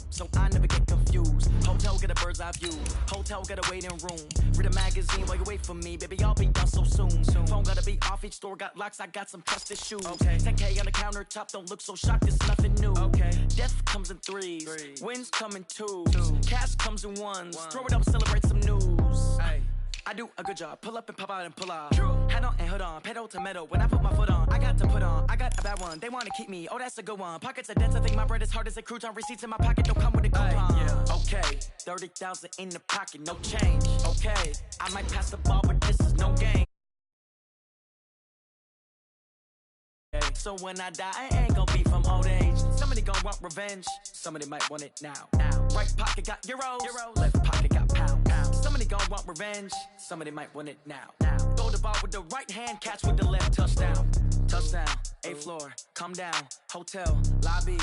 so I never get confused. Hotel get a bird's eye view, hotel get a waiting room. Read a magazine while you wait for me, baby, I'll be done so soon. Phone gotta be off, each store got locks, I got some trusted shoes. 10K on the countertop, don't look so shocked, it's nothing new. Death comes in threes, wins come in twos, cash comes in ones. Throw it up, celebrate some news. I do a good job, pull up and pop out and pull out. Head on and hood on, pedal to metal. When I put my foot on, I got to put on. I got a bad one, they wanna keep me, oh that's a good one. Pockets are dense, I think my bread is hard as a crouton. Receipts in my pocket, don't come with a coupon. Okay, 30,000 in the pocket, no change. Okay, I might pass the ball, but this is no game. So when I die, I ain't gonna be from old age. Somebody gonna want revenge, somebody might want it now. Right pocket got euros, left pocket got pounds. Somebody gonna want revenge, somebody might want it now. Throw the ball with the right hand, catch with the left, touchdown. Touchdown, 8th floor, come down, hotel, lobby.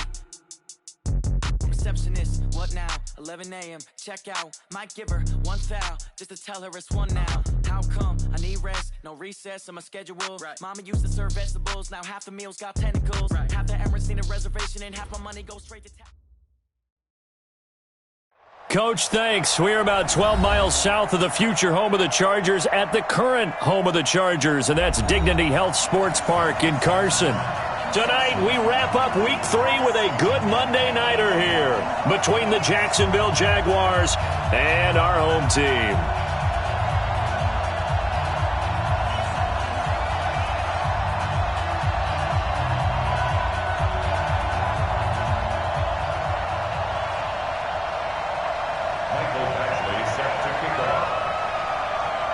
Receptionist, what now? 11 a.m. check out. Might give her one foul just to tell her it's one now. How come? I need rest, no recess on my schedule. Mama used to serve vegetables, now half the meals got tentacles. Half the Emirates need a reservation and half my money goes straight to town. Coach, thanks. We're about 12 miles south of the future home of the Chargers at the current home of the Chargers, and that's Dignity Health Sports Park in Carson. Tonight, we wrap up Week 3 with a good Monday nighter here between the Jacksonville Jaguars and our home team.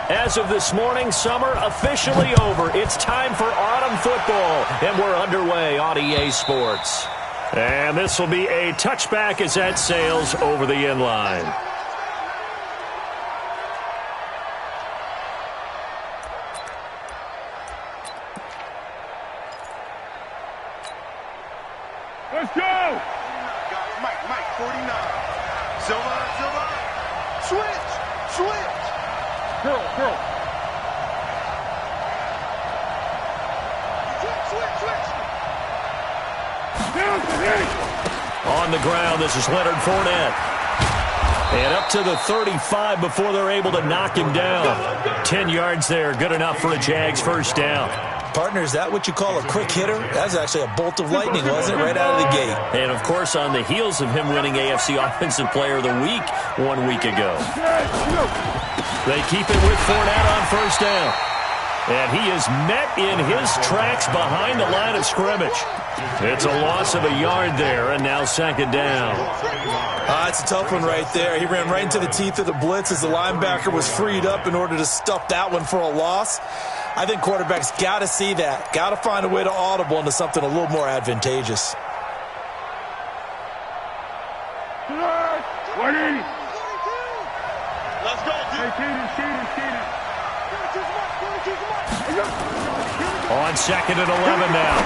As of this morning, summer officially over. It's time for autumn football, and we're underway on EA Sports. And this will be a touchback as that sails over the end line. Let's go! Mike, 49. Silva. Switch. Curl. Switch. On the ground, this is Leonard Fournette. And up to the 35 before they're able to knock him down. 10 yards there, good enough for a Jags first down. Partner, is that what you call a quick hitter? That was actually a bolt of lightning, wasn't it? Right out of the gate. And, of course, on the heels of him winning AFC Offensive Player of the Week 1 week ago. They keep it with Fournette on first down. And he is met in his tracks behind the line of scrimmage. It's a loss of a yard there, and now second down. It's a tough one right there. He ran right into the teeth of the blitz as the linebacker was freed up in order to stuff that one for a loss. I think quarterbacks got to see that. Got to find a way to audible into something a little more advantageous. 180. Let's go, dude. On second and 11 now.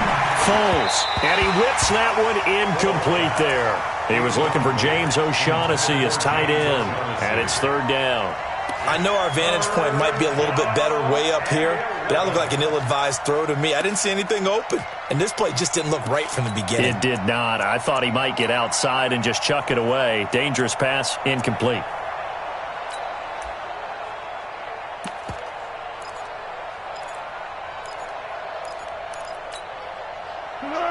Foles. And he whips that one incomplete there. He was looking for James O'Shaughnessy as tight end. And it's third down. I know our vantage point might be a little bit better way up here, but that looked like an ill-advised throw to me. I didn't see anything open, and this play just didn't look right from the beginning. It did not. I thought he might get outside and just chuck it away. Dangerous pass, incomplete.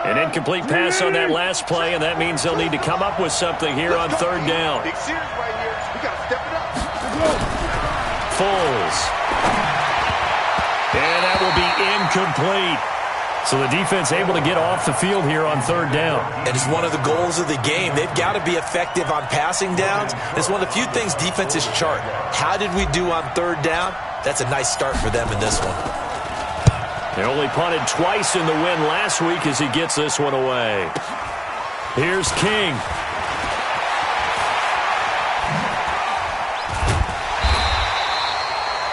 An incomplete pass on that last play, and that means they'll need to come up with something here on third down. Big series right here. We got to step it up. Foles. And that will be incomplete. So the defense able to get off the field here on third down. And it's one of the goals of the game. They've got to be effective on passing downs. It's one of the few things defenses chart. How did we do on third down? That's a nice start for them in this one. They only punted twice in the win last week as he gets this one away. Here's King.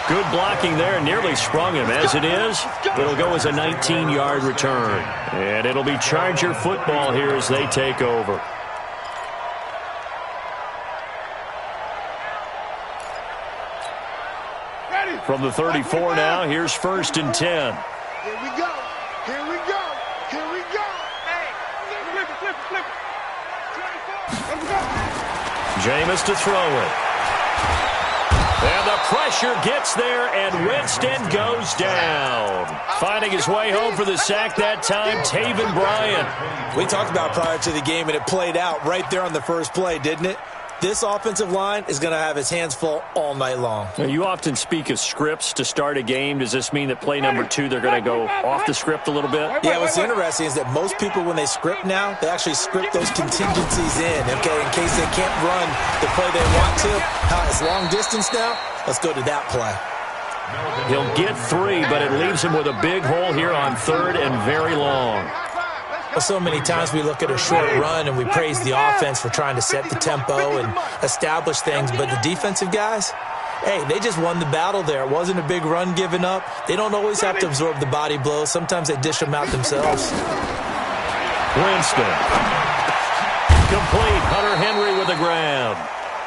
Good blocking there, nearly sprung him. As it is, it'll go as a 19-yard return. And it'll be Charger football here as they take over. From the 34 now, here's first and 10. Here we go. Here we go. Here we go. Hey, flip it. 24. Jameis to throw it. And the pressure gets there, and Winston goes down. Finding his way home for the sack that time, Taven Bryan. We talked about prior to the game, and it played out right there on the first play, didn't it? This offensive line is going to have his hands full all night long. Now, you often speak of scripts to start a game. Does this mean that play number 2, they're going to go off the script a little bit? Yeah, what's interesting is that most people, when they script now, they actually script those contingencies in, okay, in case they can't run the play they want to. It's long distance now. Let's go to that play. He'll get 3, but it leaves him with a big hole here on 3rd and very long. Well, so many times we look at a short run and we praise the offense for trying to set the tempo and establish things, but the defensive guys, hey, they just won the battle there. It wasn't a big run given up. They don't always have to absorb the body blows. Sometimes they dish them out themselves. Winston. Complete. Hunter Henry with a grab.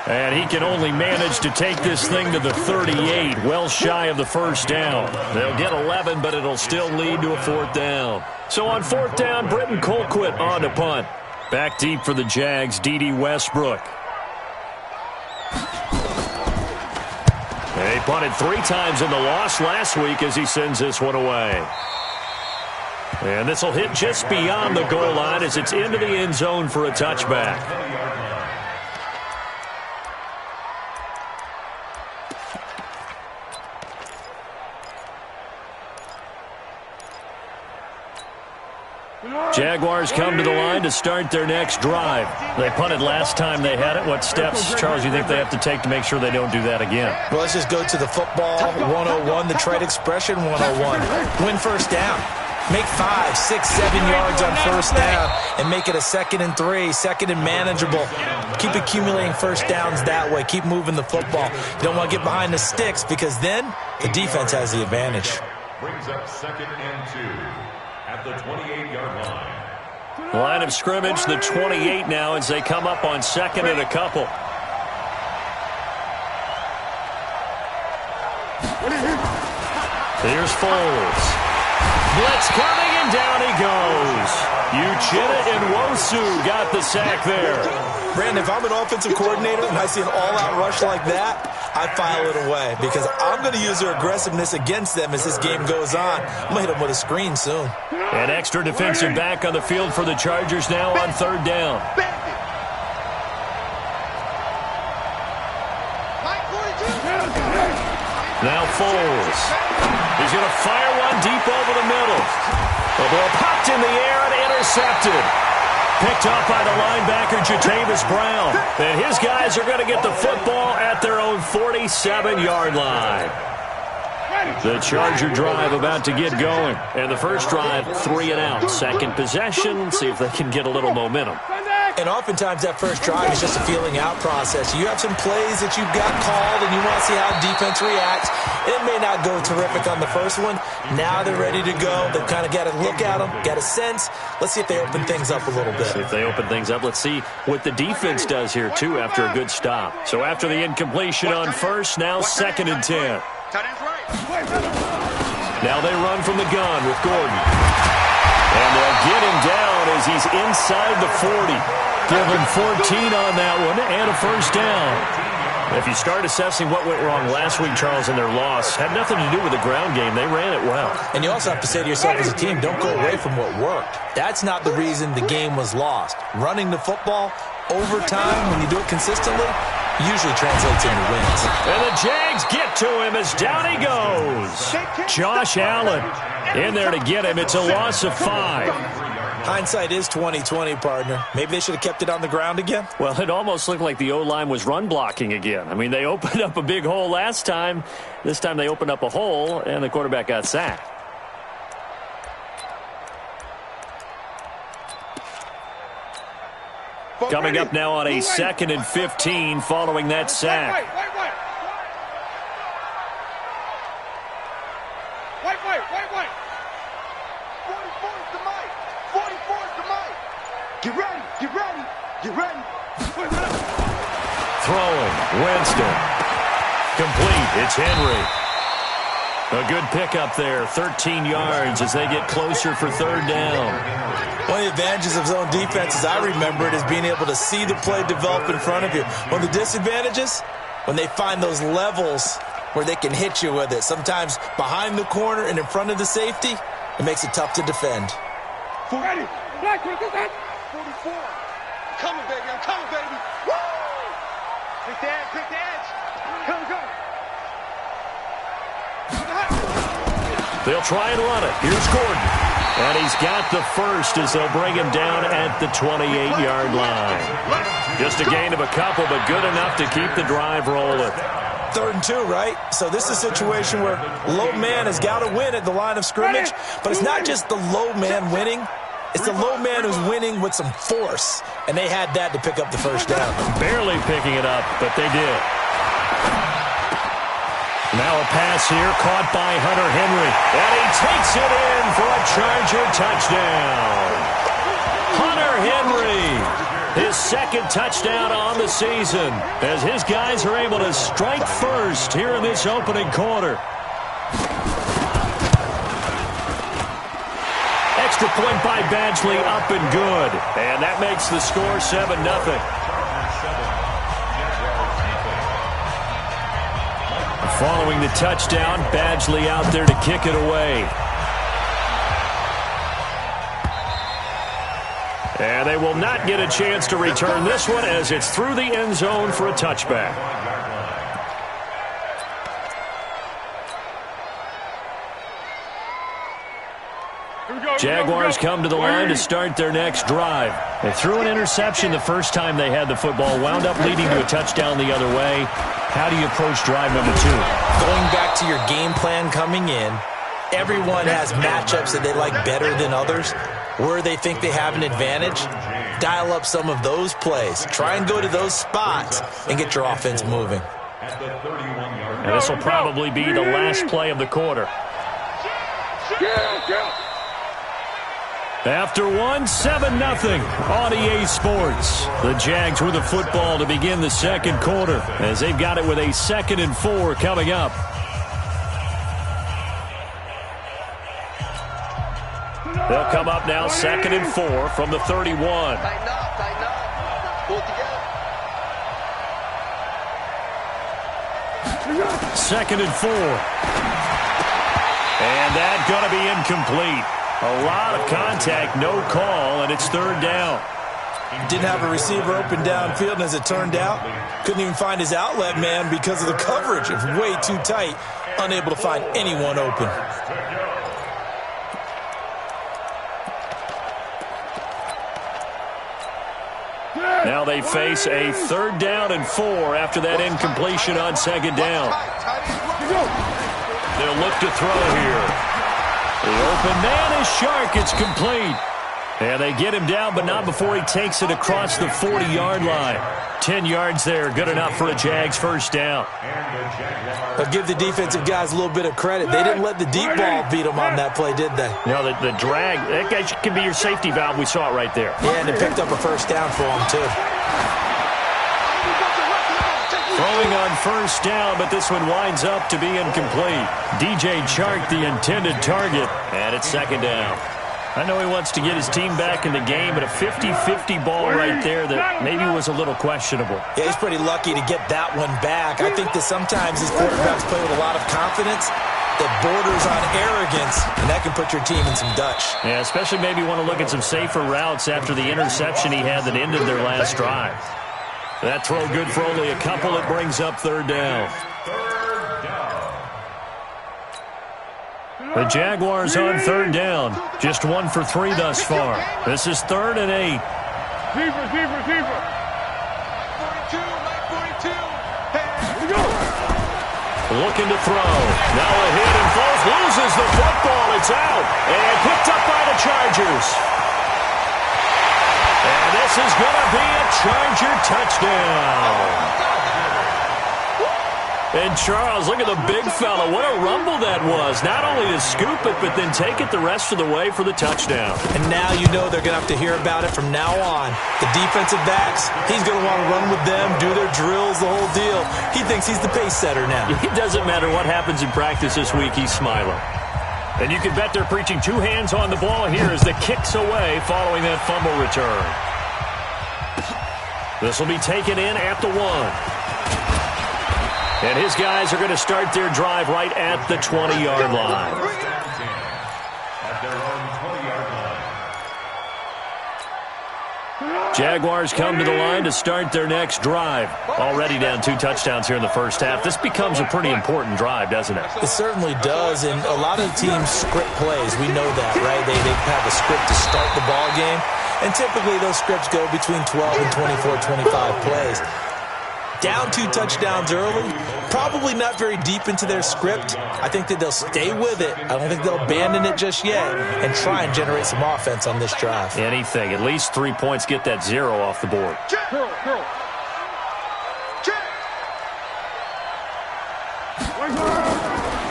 And he can only manage to take this thing to the 38, well shy of the first down. They'll get 11, but it'll still lead to a 4th down. So on 4th down, Britton Colquitt on to punt. Back deep for the Jags, D.D. Westbrook. He punted 3 times in the loss last week as he sends this one away. And this will hit just beyond the goal line as it's into the end zone for a touchback. Jaguars come to the line to start their next drive. They punted last time they had it. What steps, Charles, do you think they have to take to make sure they don't do that again? Well, let's just go to the football 101, the trade expression 101. Win first down. Make 5, 6, 7 yards on first down and make it a 2nd and 3, 2nd and manageable. Keep accumulating first downs that way. Keep moving the football. You don't want to get behind the sticks because then the defense has the advantage. Brings up 2nd and 2 at the 28-yard line. Line of scrimmage, the 28 now as they come up on 2nd and a couple. Here's Foles. Blitz coming, and down he goes. Uchenna Nwosu got the sack there. Brandon, if I'm an offensive coordinator and I see an all-out rush like that, I file it away because I'm going to use their aggressiveness against them as this game goes on. I'm going to hit them with a screen soon. An extra defensive back on the field for the Chargers now on 3rd down. Now Foles. He's going to fire one deep over the middle. The ball popped in the air and intercepted. Picked up by the linebacker, Jatavis Brown. And his guys are going to get the football at their own 47-yard line. The Charger drive about to get going. And the first drive, 3 and out. Second possession, see if they can get a little momentum. And oftentimes that first drive is just a feeling out process. You have some plays that you've got called and you want to see how defense reacts. It may not go terrific on the first one. Now they're ready to go. They've kind of got to look at them, got a sense. Let's see if they open things up a little bit. See if they open things up. Let's see what the defense does here, too, after a good stop. So after the incompletion on first, now 2nd and 10. Now they run from the gun with Gordon. And they'll get him down as he's inside the 40. Give him 14 on that one and a first down. If you start assessing what went wrong last week, Charles, in their loss, had nothing to do with the ground game. They ran it well. And you also have to say to yourself as a team, don't go away from what worked. That's not the reason the game was lost. Running the football over time, when you do it consistently, usually translates into wins. And the Jags get to him as down he goes. Josh Allen in there to get him. It's a loss of 5. Hindsight is 20/20, partner. Maybe they should have kept it on the ground again. Well, it almost looked like the O-line was run blocking again. I mean, they opened up a big hole last time. This time they opened up a hole, and the quarterback got sacked. Coming up now on a 2nd and 15 following that sack. Wait. 44's the mic. 44's the mic. Get ready. Throwing, Winston. Complete, it's Henry. A good pickup there, 13 yards as they get closer for third down. One of the advantages of zone defense, as I remember it, is being able to see the play develop in front of you. One of the disadvantages, when they find those levels where they can hit you with it. Sometimes behind the corner and in front of the safety, it makes it tough to defend. 40. Black, 44. Coming, baby. I'm coming, baby. Woo! Pick the edge. Pick the edge. Come. They'll try and run it. Here's Gordon. And he's got the first as they'll bring him down at the 28-yard line. Just a gain of a couple, but good enough to keep the drive rolling. 3rd and 2, right? So this is a situation where low man has got to win at the line of scrimmage, but it's not just the low man winning. It's the low man who's winning with some force, and they had that to pick up the first down. Barely picking it up, but they did. Now a pass here, caught by Hunter Henry. And he takes it in for a Charger touchdown. Hunter Henry, his 2nd touchdown on the season, as his guys are able to strike first here in this opening quarter. Extra point by Badgley, up and good. And that makes the score 7-0. Following the touchdown, Badgley out there to kick it away. And they will not get a chance to return this one as it's through the end zone for a touchback. Jaguars come to the line to start their next drive. They threw an interception the first time they had the football, wound up leading to a touchdown the other way. How do you approach drive number 2? Going back to your game plan coming in, everyone has matchups that they like better than others. Where they think they have an advantage, dial up some of those plays. Try and go to those spots and get your offense moving. And this will probably be the last play of the quarter. After one, 7-0 on EA Sports. The Jags with the football to begin the second quarter as they've got it with a 2nd and 4 coming up. They'll come up now 2nd and 4 from the 31. Tighten up. Pull it together. 2nd and 4. And that's going to be incomplete. A lot of contact, no call, and it's 3rd down. Didn't have a receiver open downfield, and as it turned out, couldn't even find his outlet man because of the coverage. It was way too tight, unable to find anyone open. Now they face a 3rd down and 4 after that incompletion on 2nd down. They'll look to throw here. The open man is Shark. It's complete. And they get him down, but not before he takes it across the 40-yard line. 10 yards there, good enough for a Jags first down. But give the defensive guys a little bit of credit. They didn't let the deep ball beat them on that play, did they? No, the drag, that guy can be your safety valve. We saw it right there. Yeah, and it picked up a first down for them, too. Throwing on first down, but this one winds up to be incomplete. DJ Chark, the intended target, and it's 2nd down. I know he wants to get his team back in the game, but a 50-50 ball right there that maybe was a little questionable. Yeah, he's pretty lucky to get that one back. I think that sometimes these quarterbacks play with a lot of confidence that borders on arrogance, and that can put your team in some Dutch. Yeah, especially maybe want to look at some safer routes after the interception he had that ended their last drive. That throw good for only a couple. It brings up 3rd down. The Jaguars on 3rd down. Just 1 for 3 thus far. This is 3rd and 8. Receiver. 42, Mike 42. Hey, Looking to throw. Now a hit and falls. Loses the football. It's out. And picked up by the Chargers. And this is going to be a Charger touchdown. And Charles, look at the big fella. What a rumble that was. Not only to scoop it, but then take it the rest of the way for the touchdown. And now you know they're going to have to hear about it from now on. The defensive backs, he's going to want to run with them, do their drills, the whole deal. He thinks he's the pace setter now. It doesn't matter what happens in practice this week, he's smiling. And you can bet they're preaching two hands on the ball here as the kick's away following that fumble return. This will be taken in at the 1. And his guys are going to start their drive right at the 20-yard line. At their own 20-yard line. Jaguars come to the line to start their next drive. Already down 2 touchdowns here in the first half. This becomes a pretty important drive, doesn't it? It certainly does, and a lot of the teams script plays. We know that, right? They have a script to start the ball game, and typically those scripts go between 12 and 24, 25 plays. Down 2 touchdowns early, probably not very deep into their script. I think that they'll stay with it. I don't think they'll abandon it just yet and try and generate some offense on this drive. Anything. At least 3 points, get that 0 off the board.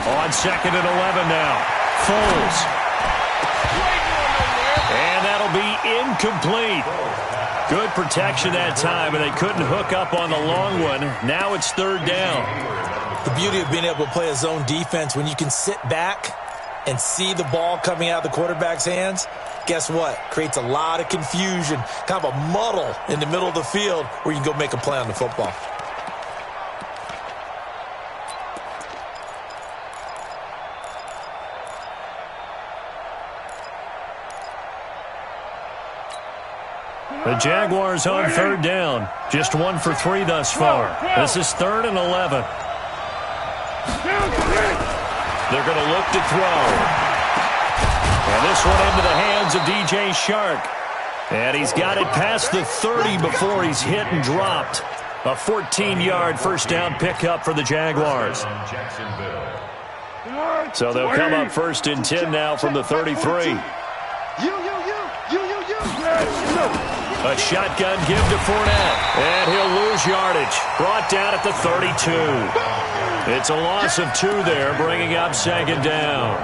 On 2nd and 11 now. Foles. And that'll be incomplete. Good protection that time, and they couldn't hook up on the long one. Now it's 3rd down. The beauty of being able to play a zone defense, when you can sit back and see the ball coming out of the quarterback's hands, guess what? Creates a lot of confusion, kind of a muddle in the middle of the field where you can go make a play on the football. The Jaguars on 3rd down. Just 1 for 3 thus far. This is 3rd and 11. They're going to look to throw. And this one into the hands of DJ Shark. And he's got it past the 30 before he's hit and dropped. A 14-yard first down pickup for the Jaguars. So they'll come up 1st and 10 now from the 33. A shotgun give to Fournette. And he'll lose yardage. Brought down at the 32. It's a loss of 2 there, bringing up 2nd down.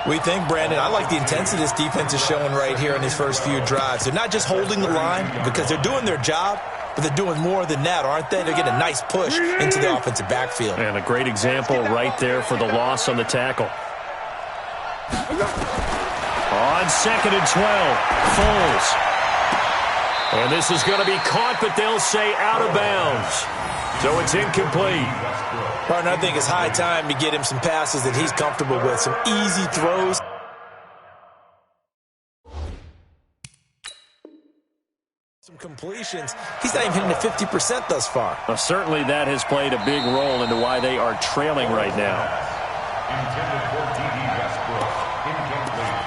We think, Brandon, I like the intensity this defense is showing right here in these first few drives. They're not just holding the line because they're doing their job, but they're doing more than that, aren't they? They're getting a nice push into the offensive backfield. And a great example right there for the loss on the tackle. On 2nd and 12, Foles. And this is going to be caught, but they'll say out of bounds. So it's incomplete. Partner, I think it's high time to get him some passes that he's comfortable with, some easy throws. Some completions. He's not even hitting the 50% thus far. Well, certainly that has played a big role into why they are trailing right now. Intended for D.D. Westbrook. Incomplete.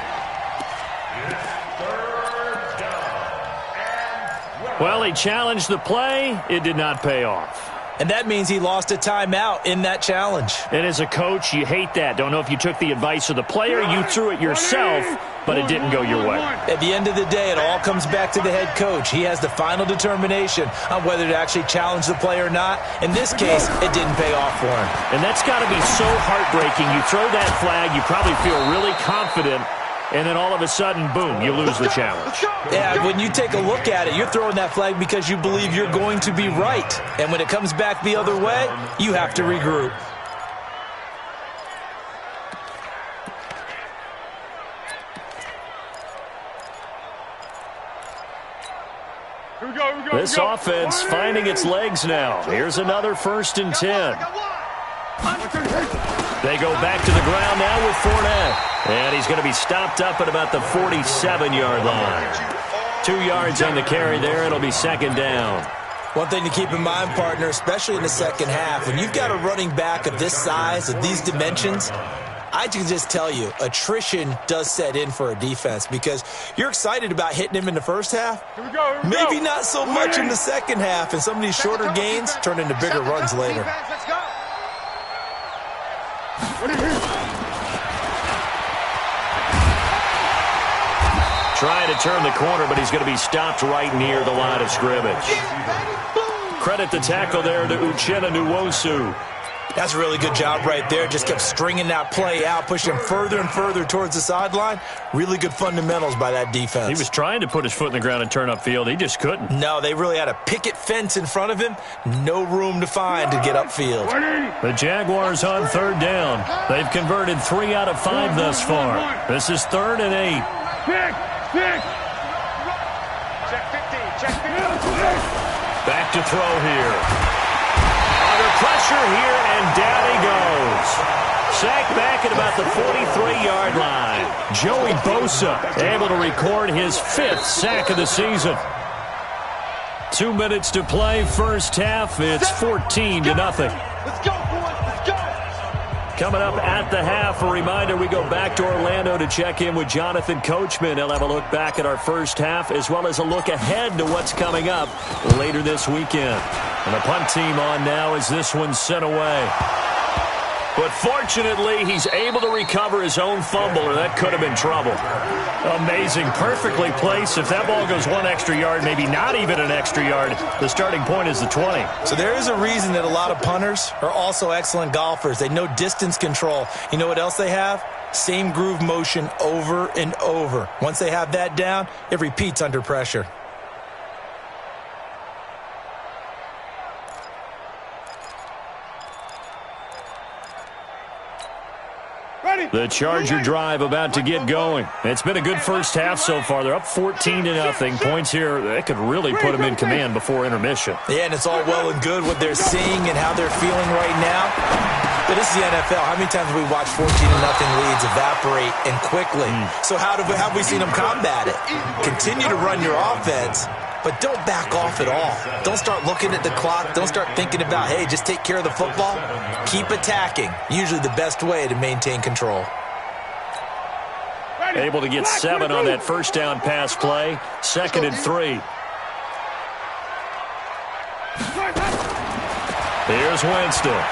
It's 3rd down. Well, he challenged the play. It did not pay off. And that means he lost a timeout in that challenge. And as a coach, you hate that. Don't know if you took the advice of the player, you threw it yourself, but it didn't go your way. At the end of the day, it all comes back to the head coach. He has the final determination on whether to actually challenge the play or not. In this case, it didn't pay off for him. And that's got to be so heartbreaking. You throw that flag, you probably feel really confident, and then all of a sudden, boom, you lose the challenge. Yeah, when you take a look at it, you're throwing that flag because you believe you're going to be right. And when it comes back the other way, you have to regroup. This offense finding its legs now. Here's another 1st and 10. They go back to the ground now with Fournette. And he's going to be stopped up at about the 47-yard line. 2 yards on the carry there. It'll be 2nd down. One thing to keep in mind, partner, especially in the second half, when you've got a running back of this size, of these dimensions, I can just tell you, attrition does set in for a defense because you're excited about hitting him in the first half. Maybe not so much in the second half, and some of these shorter gains turn into bigger runs later. Trying to turn the corner, but he's going to be stopped right near the line of scrimmage. Credit the tackle there to Uchenna Nwosu. That's a really good job right there. Just kept stringing that play out, pushing him further and further towards the sideline. Really good fundamentals by that defense. He was trying to put his foot in the ground and turn upfield. He just couldn't. No, they really had a picket fence in front of him. No room to find to get upfield. The Jaguars on third down. They've converted 3 out of 5 thus far. This is 3rd and 8. Six. Check 15. Check 15. Back to throw here. Under pressure here, and down he goes. Sacked back at about the 43-yard line. Joey Bosa able to record his 5th sack of the season. 2 minutes to play, first half. It's 14-0. Let's go, boys. Let's go. Coming up at the half, a reminder, we go back to Orlando to check in with Jonathan Coachman. He'll have a look back at our first half as well as a look ahead to what's coming up later this weekend. And the punt team on now as this one's sent away. But fortunately, he's able to recover his own fumble, or that could have been trouble. Amazing. Perfectly placed. If that ball goes 1 extra yard, maybe not even an extra yard, the starting point is the 20. So there is a reason that a lot of punters are also excellent golfers. They know distance control. You know what else they have? Same groove motion over and over. Once they have that down, it repeats under pressure. The Charger drive about to get going. It's been a good first half so far. They're up 14-0. Points here, that could really put them in command before intermission. Yeah, and it's all well and good what they're seeing and how they're feeling right now. But this is the NFL. How many times have we watched 14-0 leads evaporate and quickly? So how have we seen them combat it? Continue to run your offense, but don't back off at all. Don't start looking at the clock. Don't start thinking about, hey, just take care of the football. Keep attacking. Usually the best way to maintain control. Able to get 7 on that first down pass play. 2nd and 3. Here's Winston.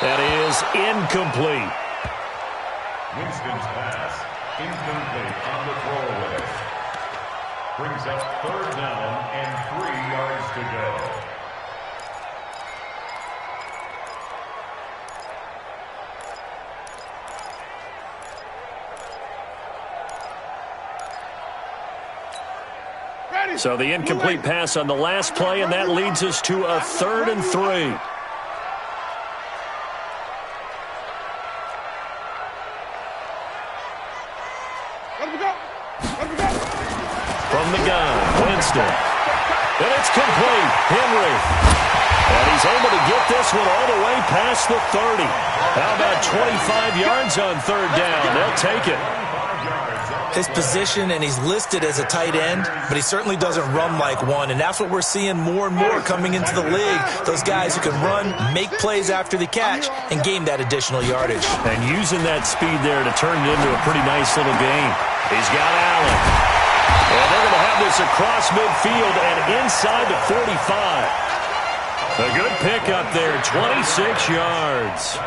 That is incomplete. Winston's pass, incomplete on the throwaway. Brings up 3rd down and 3 yards to go. So the incomplete pass on the last play, and that leads us to a 3rd and 3. From the gun, Winston. And it's complete. Henry. And he's able to get this one all the way past the 30. How about 25 yards on 3rd down? They'll take it. His position, and he's listed as a tight end, but he certainly doesn't run like one, and that's what we're seeing more and more coming into the league. Those guys who can run, make plays after the catch, and gain that additional yardage. And using that speed there to turn it into a pretty nice little game. He's got Allen. And they're going to have this across midfield and inside the 45. A good pickup there, 26 yards.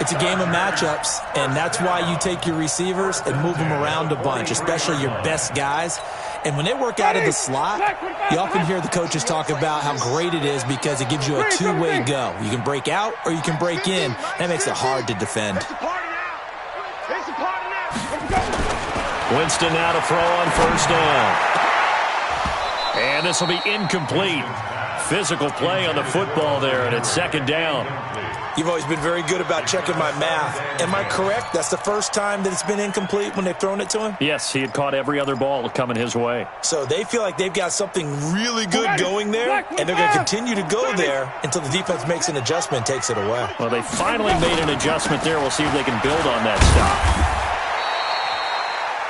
It's a game of matchups, and that's why you take your receivers and move them around a bunch, especially your best guys. And when they work out of the slot, you often hear the coaches talk about how great it is because it gives you a two-way go. You can break out or you can break in. That makes it hard to defend. Winston now to throw on 1st down. And this will be incomplete. Physical play on the football there, and it's 2nd down. You've always been very good about checking my math. Am I correct? That's the first time that it's been incomplete when they've thrown it to him? Yes, he had caught every other ball coming his way. So they feel like they've got something really good going there, and they're going to continue to go there until the defense makes an adjustment and takes it away. Well, they finally made an adjustment there. We'll see if they can build on that stuff.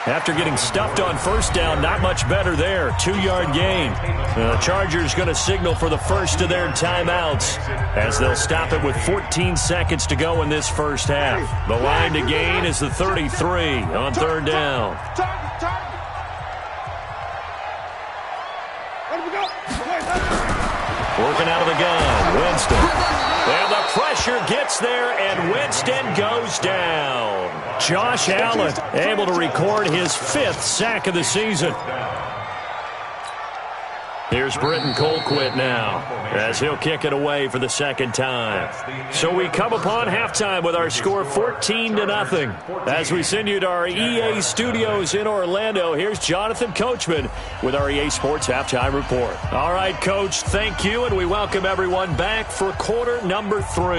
After getting stuffed on 1st down, not much better there. 2-yard gain. The Chargers going to signal for the first of their timeouts as they'll stop it with 14 seconds to go in this first half. The line to gain is the 33 on 3rd down. Working out of the gun, Winston. And the pressure gets there, and Winston goes down. Josh Allen able to record his 5th sack of the season. Here's Britton Colquitt now as he'll kick it away for the second time. So we come upon halftime with our score 14-0. As we send you to our EA studios in Orlando, here's Jonathan Coachman with our EA Sports Halftime Report. All right, Coach, thank you, and we welcome everyone back for quarter number 3.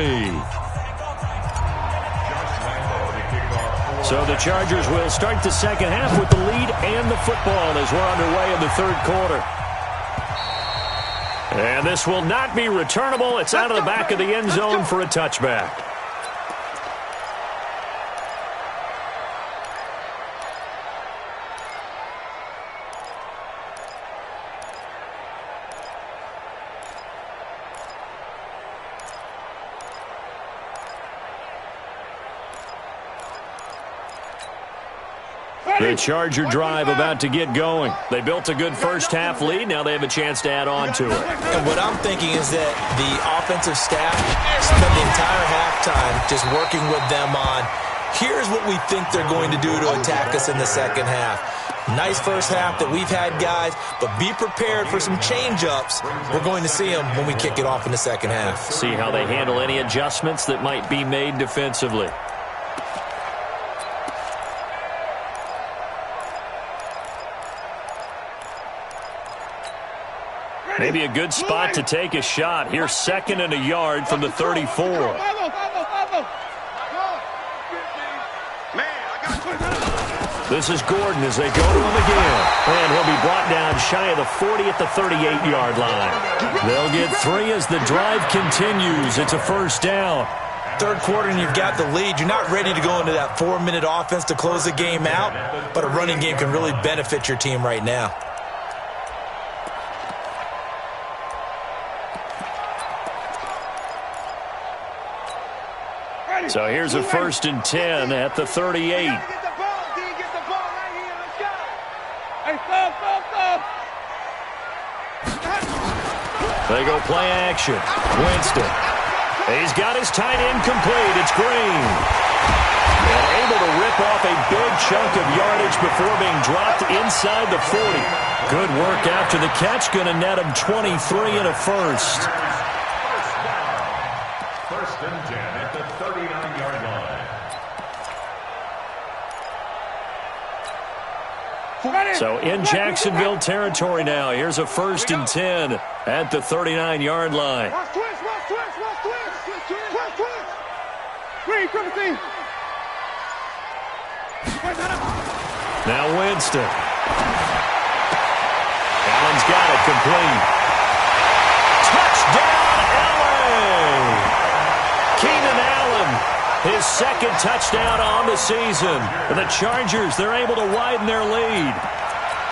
So the Chargers will start the second half with the lead and the football as we're underway in the third quarter. And this will not be returnable. It's out of the back of the end zone for a touchback. The Charger drive about to get going. They built a good first-half lead. Now they have a chance to add on to it. And what I'm thinking is that the offensive staff spent the entire halftime just working with them on, here's what we think they're going to do to attack us in the second half. Nice first half that we've had, guys, but be prepared for some change-ups. We're going to see them when we kick it off in the second half. See how they handle any adjustments that might be made defensively. Maybe a good spot to take a shot. Here's 2nd and a yard from the 34. This is Gordon as they go to him again. And he'll be brought down shy of the 40 at the 38-yard line. They'll get 3 as the drive continues. It's a first down. Third quarter and you've got the lead. You're not ready to go into that 4-minute offense to close the game out, but a running game can really benefit your team right now. So here's a 1st and 10 at the 38. They go play action. Winston. He's got his tight end complete. It's Green. And able to rip off a big chunk of yardage before being dropped inside the 40. Good work after the catch. Going to net him 23 and a first. First and 10 at the 39-yard line. So in Jacksonville territory now. Here's a 1st and 10 at the 39-yard line. Now Winston. Allen's got it complete. Touchdown, LA! Keenan Allen, his 2nd touchdown on the season. And the Chargers, they're able to widen their lead.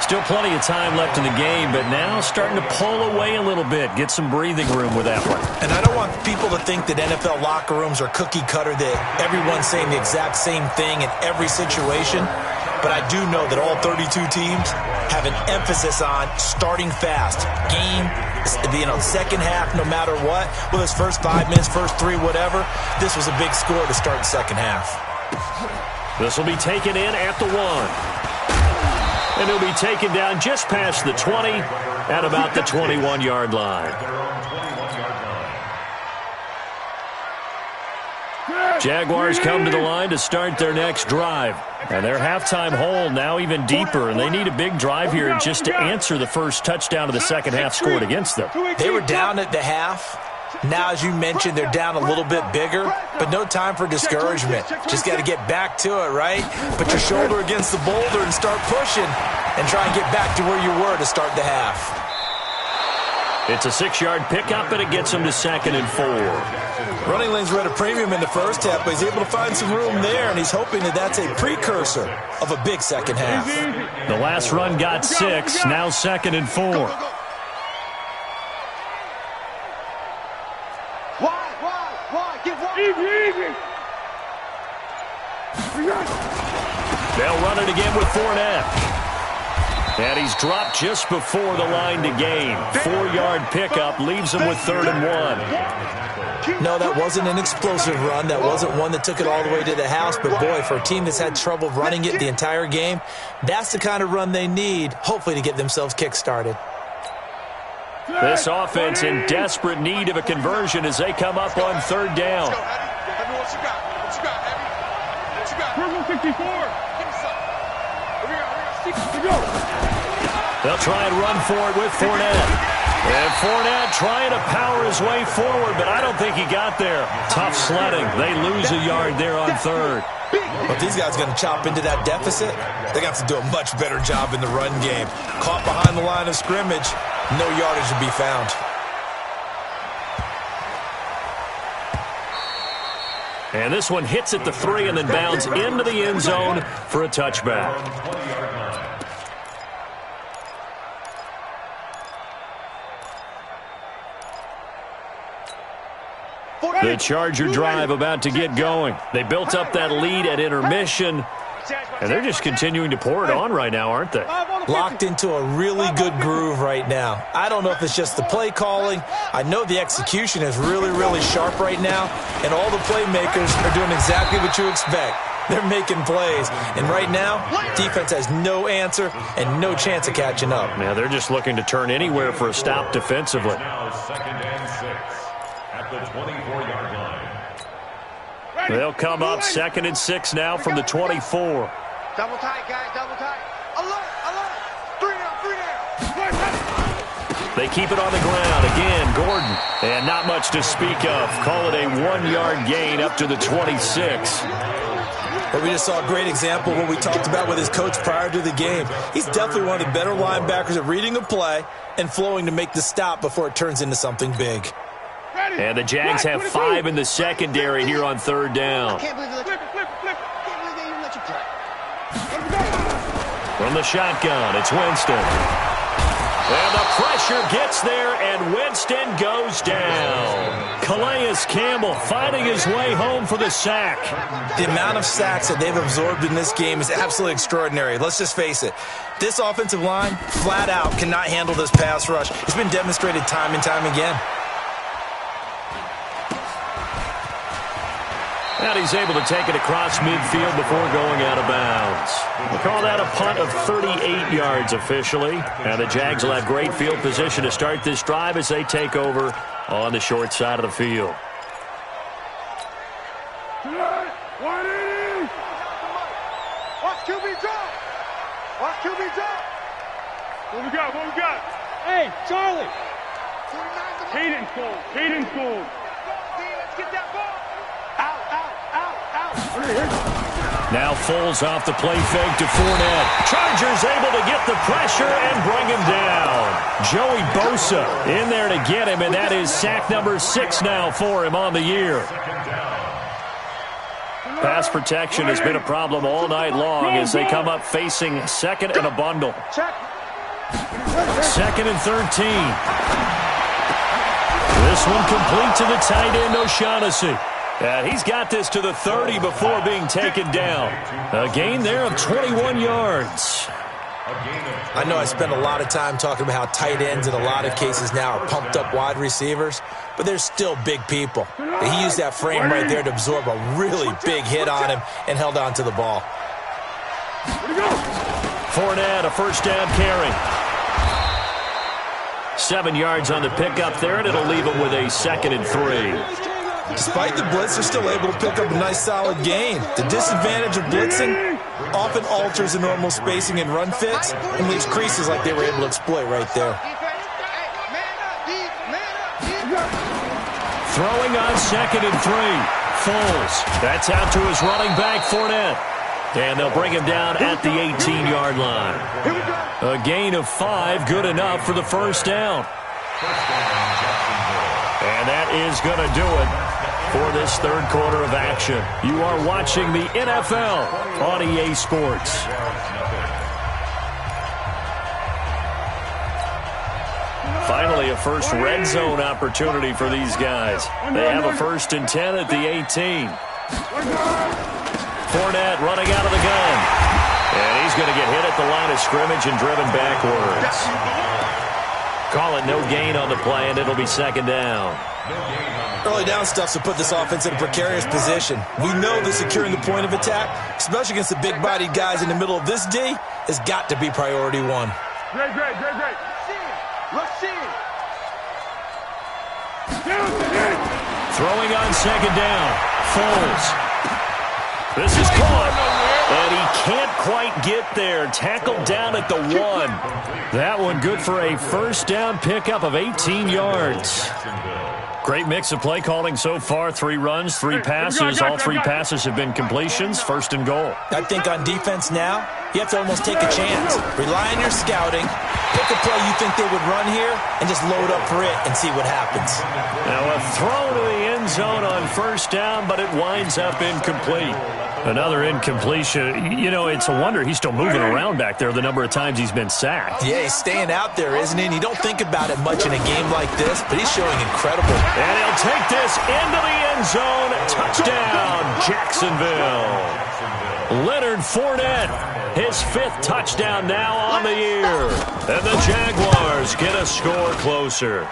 Still plenty of time left in the game, but now starting to pull away a little bit. Get some breathing room with that one. And I don't want people to think that NFL locker rooms are cookie cutter, that everyone's saying the exact same thing in every situation. But I do know that all 32 teams have an emphasis on starting fast. Game, second half, no matter what. Well, this first 5 minutes, first 3, whatever. This was a big score to start the second half. This will be taken in at the 1. And he'll be taken down just past the 20 at about the 21-yard line. Jaguars come to the line to start their next drive. And their halftime hole now even deeper, and they need a big drive here just to answer the first touchdown of the second half scored against them. They were down at the half. Now, as you mentioned, they're down a little bit bigger, but no time for discouragement. Just got to get back to it, right? Put your shoulder against the boulder and start pushing and try and get back to where you were to start the half. It's a 6-yard pickup, and it gets him to 2nd and 4. Running lanes were at a premium in the first half, but he's able to find some room there, and he's hoping that that's a precursor of a big second half. The last run got 6, now 2nd and 4. They'll run it again with Fournette. And he's dropped just before the line to gain. 4-yard pickup leaves him with 3rd and 1. No, that wasn't an explosive run. That wasn't one that took it all the way to the house. But, boy, for a team that's had trouble running it the entire game, that's the kind of run they need, hopefully, to get themselves kick-started. This offense in desperate need of a conversion as they come up on third down. Let's go, Heavy. Heavy, what you got? What you got, Heavy? What you got? Purple 64. Give me some. Here we go. They'll try and run for it with Fournette. And Fournette trying to power his way forward, but I don't think he got there. Tough sledding. They lose a yard there on third. But these guys are going to chop into that deficit. They're going to have to do a much better job in the run game. Caught behind the line of scrimmage, no yardage to be found. And this one hits at the 3 and then bounds into the end zone for a touchback. The Charger drive about to get going. They built up that lead at intermission, and they're just continuing to pour it on right now, aren't they? Locked into a really good groove right now. I don't know if it's just the play calling. I know the execution is really, really sharp right now, and all the playmakers are doing exactly what you expect. They're making plays, and right now, defense has no answer and no chance of catching up. Yeah, they're just looking to turn anywhere for a stop defensively. Now 2nd and 6 at the 24-yard line. They'll come up 2nd and 6 now from the 24. Double tight, guys, double tight. Alert, alert. 3 down. They keep it on the ground. Again, Gordon. And not much to speak of. Call it a 1-yard gain up to the 26. But we just saw a great example of what we talked about with his coach prior to the game. He's definitely one of the better linebackers at reading a play and flowing to make the stop before it turns into something big. And the Jags have 5 in the secondary here on third down. Can't believe they let you flip. Can't believe they even let you play. From the shotgun, it's Winston. And the pressure gets there, and Winston goes down. Calais Campbell finding his way home for the sack. The amount of sacks that they've absorbed in this game is absolutely extraordinary. Let's just face it. This offensive line, flat out, cannot handle this pass rush. It's been demonstrated time and time again. And he's able to take it across midfield before going out of bounds. We'll call that a punt of 38 yards officially. And the Jags will have great field position to start this drive as they take over on the short side of the field. Watch QB drop. Watch QB drop. What we got? What we got? Hey, Charlie. 49 Caden's goal. Caden's goal. Let's get that ball. Out. Now Foles off the play fake to Fournette. Chargers able to get the pressure and bring him down. Joey Bosa in there to get him, and that is sack number 6 now for him on the year. Pass protection has been a problem all night long as they come up facing 2nd and a bundle. 2nd and 13. This one complete to the tight end, O'Shaughnessy. And he's got this to the 30 before being taken down. A gain there of 21 yards. I know I spend a lot of time talking about how tight ends in a lot of cases now are pumped up wide receivers, but they're still big people. And he used that frame right there to absorb a really big hit on him and held on to the ball. Fournette, a first down carry. 7 yards on the pickup there, and it'll leave him with a 2nd and 3. Despite the blitz, they're still able to pick up a nice solid gain. The disadvantage of blitzing often alters the normal spacing and run fits and leaves creases like they were able to exploit right there. Throwing on 2nd and 3. Foles. That's out to his running back, Fournette. And they'll bring him down at the 18-yard line. A gain of 5, good enough for the first down. And that is going to do it for this third quarter of action. You are watching the NFL on EA Sports. Finally, a first red zone opportunity for these guys. They have a 1st and 10 at the 18. Fournette running out of the gun. And he's going to get hit at the line of scrimmage and driven backwards. Call it no gain on the play, and it'll be 2nd down. Early down stuff to put this offense in a precarious position. We know that securing the point of attack, especially against the big-bodied guys in the middle of this D, has got to be priority 1. Great. Rush in. Throwing on second down. Foles. This is caught. And he can't quite get there. Tackled down at the 1. That one good for a first down pickup of 18 yards. Great mix of play calling so far. 3 runs, 3 passes. All 3 passes have been completions. First and goal. I think on defense now, you have to almost take a chance. Rely on your scouting. Pick a play you think they would run here and just load up for it and see what happens. Now a throw to the end zone on first down, but it winds up incomplete. Another incompletion. You know, it's a wonder he's still moving around back there the number of times he's been sacked. Yeah, he's staying out there, isn't he? And you don't think about it much in a game like this, but he's showing incredible. And he'll take this into the end zone. Touchdown, Jacksonville. Leonard Fournette, his 5th touchdown now on the year. And the Jaguars get a score closer.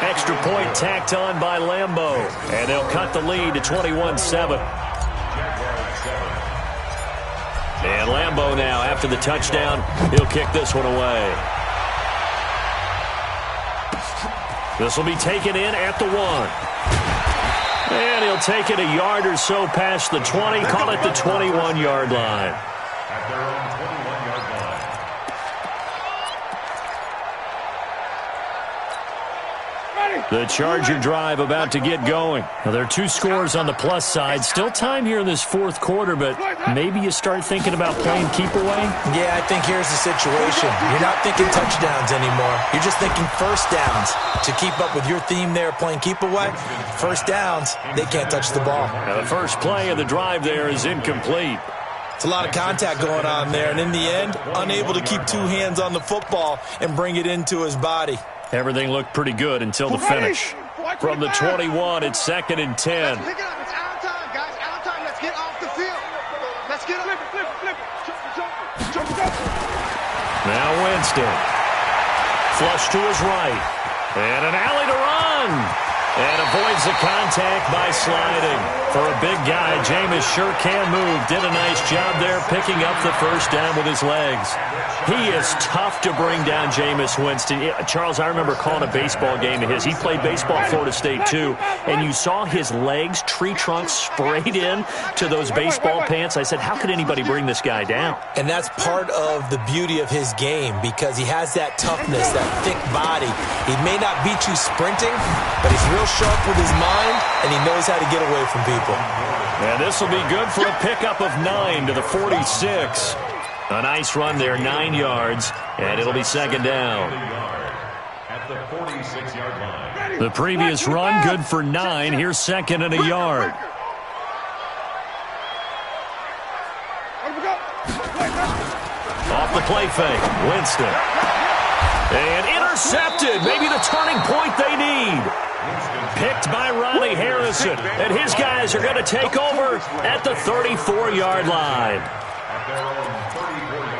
Extra point tacked on by Lambeau. And they'll cut the lead to 21-7. And Lambeau now, after the touchdown, he'll kick this one away. This will be taken in at the 1. And he'll take it a yard or so past the 20, call it the 21-yard line. At their own 21-yard line. The Charger drive about to get going. Now, there are 2 scores on the plus side. Still time here in this 4th quarter, but maybe you start thinking about playing keep away? Yeah, I think here's the situation. You're not thinking touchdowns anymore. You're just thinking first downs. To keep up with your theme there, playing keep away, first downs, they can't touch the ball. Now, the first play of the drive there is incomplete. It's a lot of contact going on there, and in the end, unable to keep 2 hands on the football and bring it into his body. Everything looked pretty good until the finish. From the 21, it's 2nd and 10. Let's pick it up. It's out of time, guys. Out of time. Let's get off the field. Let's get up. Flip it. Now Winston. Flush to his right. And an alley to run. And avoids the contact by sliding. For a big guy, Jameis sure can move. Did a nice job there picking up the first down with his legs. He is tough to bring down, Jameis Winston. Charles, I remember calling a baseball game of his. He played baseball at Florida State, too. And you saw his legs, tree trunks sprayed in to those baseball pants. I said, how could anybody bring this guy down? And that's part of the beauty of his game because he has that toughness, that thick body. He may not beat you sprinting, but he's real sharp with his mind, and he knows how to get away from people. And this will be good for a pickup of 9 to the 46. A nice run there, 9 yards, and it'll be 2nd down. At the 46-yard line. The previous run, good for 9. Here's 2nd and a yard. Off the play fake, Winston. And intercepted, maybe the turning point they need. Picked by Ronnie Harrison, and his guys are going to take over at the 34-yard line. At their own 34-yard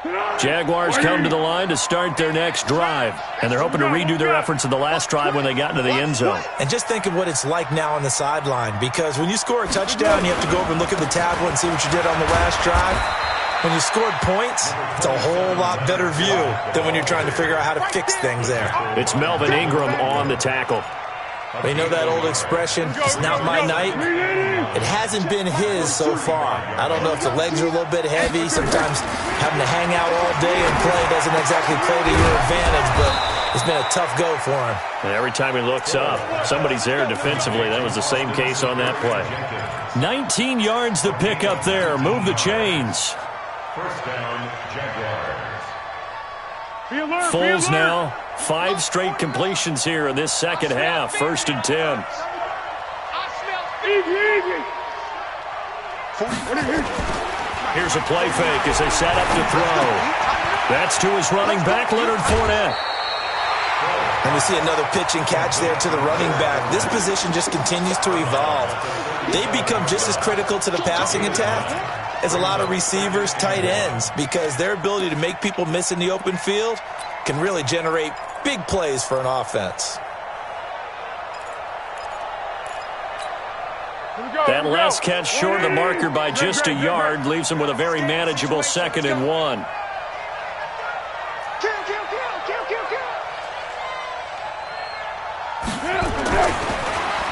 line. Jaguars come to the line to start their next drive, and they're hoping to redo their efforts of the last drive when they got into the end zone. And just think of what it's like now on the sideline, because when you score a touchdown, you have to go over and look at the tablet and see what you did on the last drive. When you scored points, it's a whole lot better view than when you're trying to figure out how to fix things there. It's Melvin Ingram on the tackle. But you know that old expression, it's not my night? It hasn't been his so far. I don't know if the legs are a little bit heavy. Sometimes having to hang out all day and play doesn't exactly play to your advantage, but it's been a tough go for him. And every time he looks up, somebody's there defensively. That was the same case on that play. 19 yards to pick up there. Move the chains. First down, Jaguars. Foles now. 5 straight completions here in this second half. 1st and 10. Here's a play fake as they set up to throw. That's to his running back, Leonard Fournette. And we see another pitch and catch there to the running back. This position just continues to evolve. They become just as critical to the passing attack as a lot of receivers, tight ends, because their ability to make people miss in the open field can really generate big plays for an offense. That last catch short of the marker by just a yard leaves him with a very manageable 2nd and 1.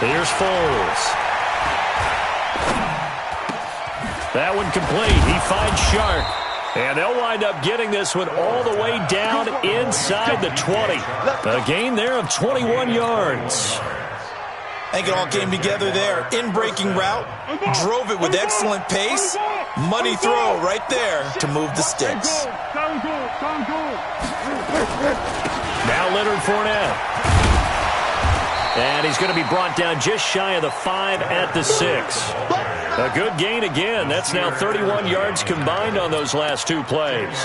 Here's Foles. That one complete. He finds Sharp. And they'll wind up getting this one all the way down inside the 20. A gain there of 21 yards. I think it all came together there. In-breaking route, drove it with excellent pace. Money throw right there to move the sticks. Now Leonard Fournette. And he's going to be brought down just shy of the 5 at the 6. A good gain again. That's now 31 yards combined on those last two plays.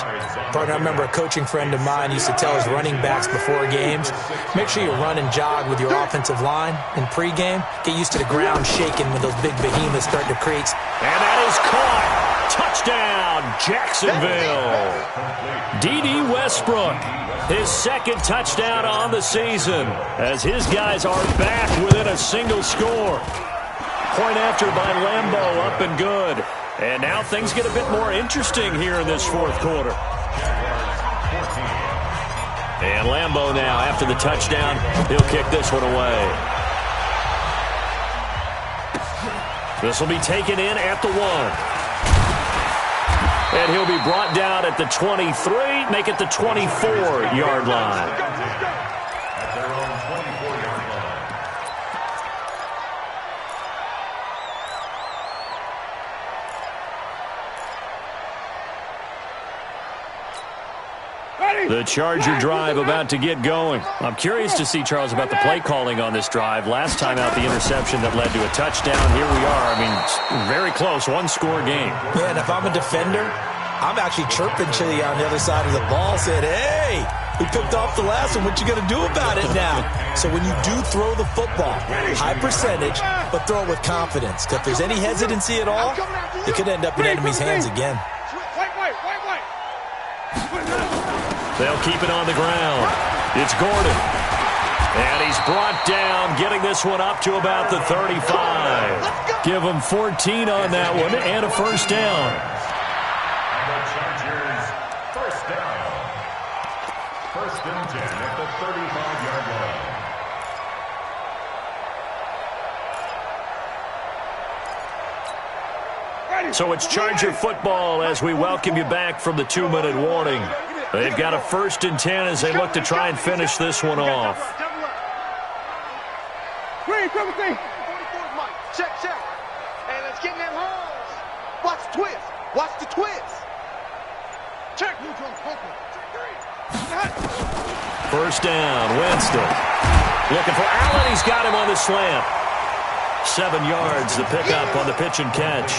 Partner, I remember a coaching friend of mine used to tell his running backs before games, make sure you run and jog with your offensive line in pregame. Get used to the ground shaking when those big behemoths start to create. And that is caught. Touchdown, Jacksonville. D.D. Westbrook, his second touchdown on the season, as his guys are back within a single score. Point after by Lambeau, up and good. And now things get a bit more interesting here in this fourth quarter. And Lambeau now, after the touchdown, he'll kick this one away. This will be taken in at the 1. And he'll be brought down at the 23, make it the 24-yard line. At their own 24-yard line. The Charger drive about to get going. I'm curious to see, Charles, about the play calling on this drive. Last time out, the interception that led to a touchdown. Here we are. I mean, very close, one-score game. Yeah, and if I'm a defender, I'm actually chirping Chili on the other side of the ball, saying, hey, we picked off the last one. What you going to do about it now? So when you do throw the football, high percentage, but throw it with confidence. Because if there's any hesitancy at all, it could end up in enemy's hands again. They'll keep it on the ground. It's Gordon. And he's brought down, getting this one up to about the 35. Give him 14 on that one and a first down. The Chargers, first down. First and 10 at the 35-yard line. So it's Charger football as we welcome you back from the 2-minute warning. They've got a first and 10 as they look to try and finish this one off. Check, check. And let's get in them holes. Watch the twist. Watch the twist. Check. First down, Winston. Looking for Allen. He's got him on the slant. 7 yards, the pickup on the pitch and catch.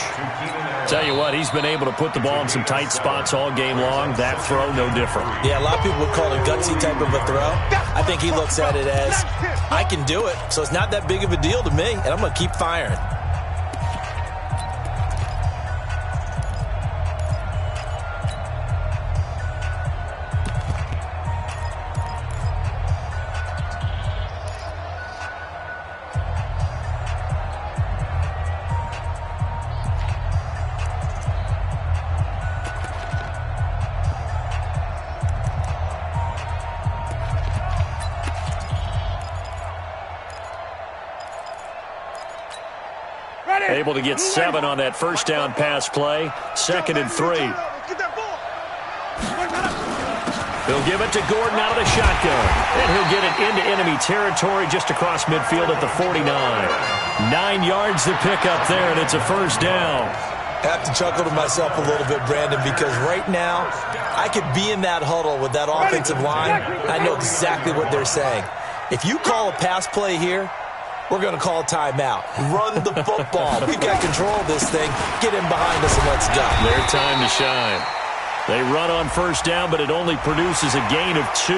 Tell you what, he's been able to put the ball in some tight spots all game long. That throw, no different. Yeah, a lot of people would call it a gutsy type of a throw. I think he looks at it as, I can do it, so it's not that big of a deal to me, and I'm going to keep firing. Able to get 7 on that first down pass play. 2nd and 3. He'll give it to Gordon out of the shotgun. And he'll get it into enemy territory just across midfield at the 49. 9 yards to pick up there, and it's a first down. I have to chuckle to myself a little bit, Brandon, because right now I could be in that huddle with that offensive line. I know exactly what they're saying. If you call a pass play here, we're going to call a timeout. Run the football. We've got control of this thing. Get in behind us and let's go. Their time to shine. They run on first down, but it only produces a gain of 2.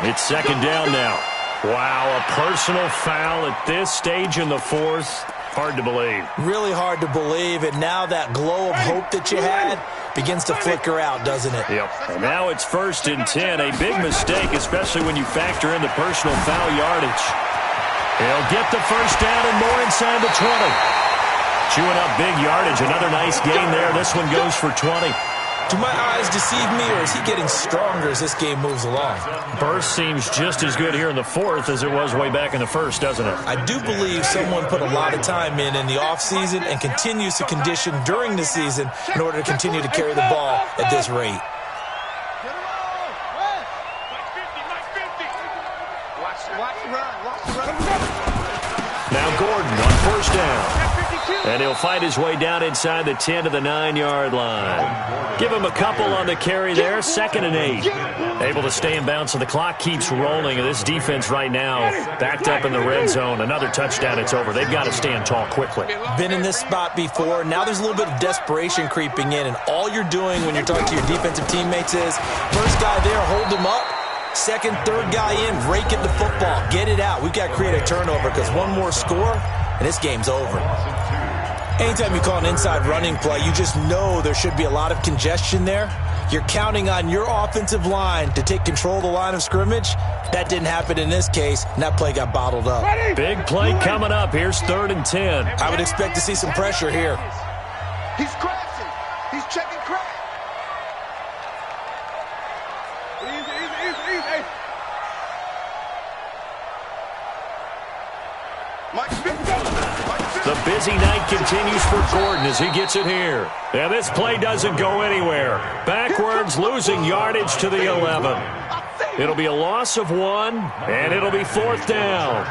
It's 2nd down now. Wow, a personal foul at this stage in the fourth. Hard to believe. Really hard to believe, and now that glow of hope that you had begins to flicker out, doesn't it? Yep. And now it's 1st and 10. A big mistake, especially when you factor in the personal foul yardage. He'll get the first down and more inside the 20. Chewing up big yardage. Another nice gain there. This one goes for 20. Do my eyes deceive me, or is he getting stronger as this game moves along? Burst seems just as good here in the fourth as it was way back in the first, doesn't it? I do believe someone put a lot of time in the offseason and continues to condition during the season in order to continue to carry the ball at this rate. Now Gordon on first down. And he'll fight his way down inside the 10 to the 9-yard line. Give him a couple on the carry there. 2nd and 8. Able to stay in bounds, so the clock keeps rolling. And this defense right now backed up in the red zone. Another touchdown, it's over. They've got to stand tall quickly. Been in this spot before. Now there's a little bit of desperation creeping in. And all you're doing when you're talking to your defensive teammates is, first guy there, hold him up. Second, third guy in, rake at the football. Get it out. We've got to create a turnover because one more score, and this game's over. Anytime you call an inside running play, you just know there should be a lot of congestion there. You're counting on your offensive line to take control of the line of scrimmage. That didn't happen in this case, and that play got bottled up. Big play coming up. Here's 3rd and 10. I would expect to see some pressure here. He's crashing. He's checking crash. Easy. The busy night continues for Gordon as he gets it here. And this play doesn't go anywhere. Backwards, losing yardage to the 11. It'll be a loss of 1, and it'll be 4th down.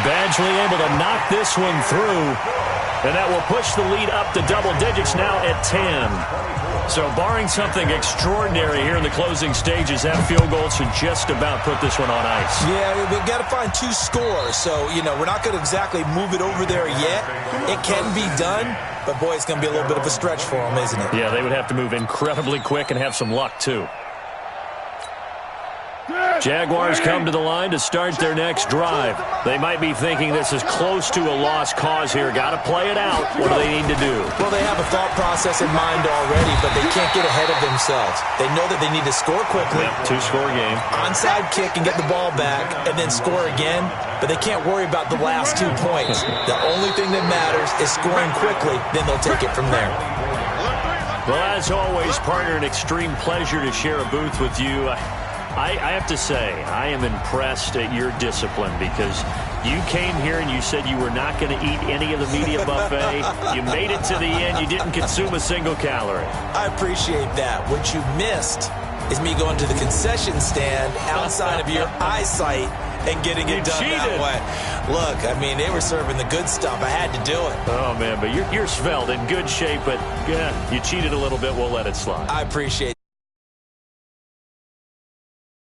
Badgley able to knock this one through, and that will push the lead up to double digits now at 10. So barring something extraordinary here in the closing stages, that field goal should just about put this one on ice. Yeah, we've got to find 2 scores. So, we're not going to exactly move it over there yet. It can be done, but, boy, it's going to be a little bit of a stretch for them, isn't it? Yeah, they would have to move incredibly quick and have some luck, too. Jaguars come to the line to start their next drive. They might be thinking this is close to a lost cause here. Got to play it out. What do they need to do? Well, they have a thought process in mind already, but they can't get ahead of themselves. They know that they need to score quickly. Yep, 2-score game. Onside kick and get the ball back and then score again, but they can't worry about the last 2 points. The only thing that matters is scoring quickly, then they'll take it from there. Well, as always, partner, an extreme pleasure to share a booth with you. I have to say, I am impressed at your discipline because you came here and you said you were not going to eat any of the media buffet. You made it to the end. You didn't consume a single calorie. I appreciate that. What you missed is me going to the concession stand outside of your eyesight and getting it done that way. Look, they were serving the good stuff. I had to do it. Oh, man, but you're svelte, in good shape, but yeah, you cheated a little bit. We'll let it slide. I appreciate it.